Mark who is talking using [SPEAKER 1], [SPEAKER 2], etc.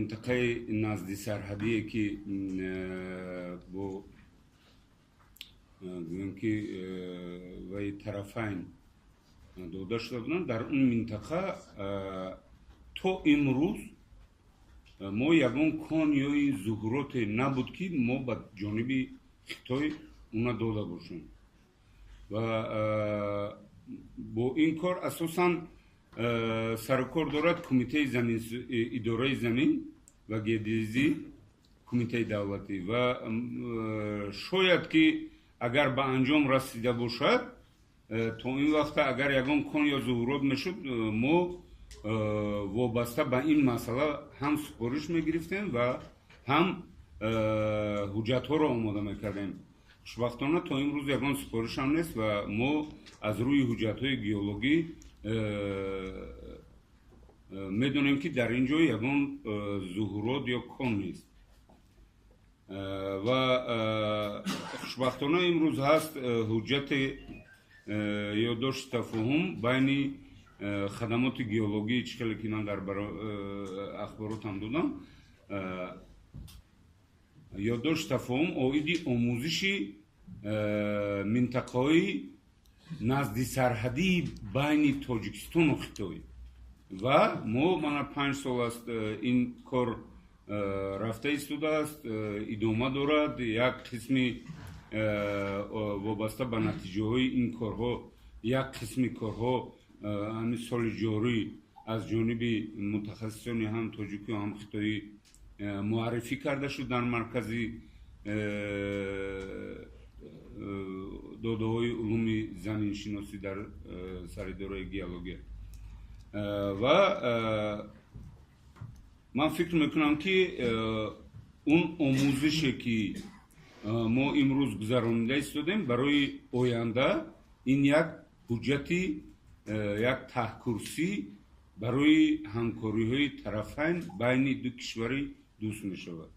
[SPEAKER 1] منطقه نزدی سرحدی که با که وی طرفین داده شده بودن در اون منطقه تا امروز ما یگان کانیای زهورات نبود که ما به جانب خطای اونا داده باشیم و با این کار اساساً سرکار دارد کمیته زمین اداره زمین و گردیزی کمیته دولتی و شاید که اگر به انجام رسیده باشد تا این وقت اگر یگان کان یا ظهورات میشد ما وابسته به این مسئله هم سپارش میگرفتیم و هم حجت ها را آماده میکردیم. خوشبختانه تا امروز یگان سپارش هم نیست و ما از روی حجت های گیولوژی میدونیم که در اینجا یگان ظهورات یا کان نیست و خوشبختانه امروز هست حجت یادداشت تفاهم بین خدمات گیولوژی چکلی که من در اخبارات هم دادم یادداشت تفاهم عاید آموزشی منطقه‌های نزدی سرحدی بین تاجیکستان و خطای و ما من 5 سال است این کار رفته ایستاده است ادامه دارد. یک قسمی وابسته به نتیجه های این کارها یک قسمی کارها همین سال جاری از جانب متخصصان هم تاجیکی و هم خطایی معرفی کرده شد در مرکزی داده های علوم زمین شناسی در سراداره گیولوژی و من فکر میکنم که اون آموزشی که ما امروز گذرانیده ایستادیم برای آینده این یک حجتی یک تحکرسی برای همکاری های طرفین بین دو کشوری دوست می شود.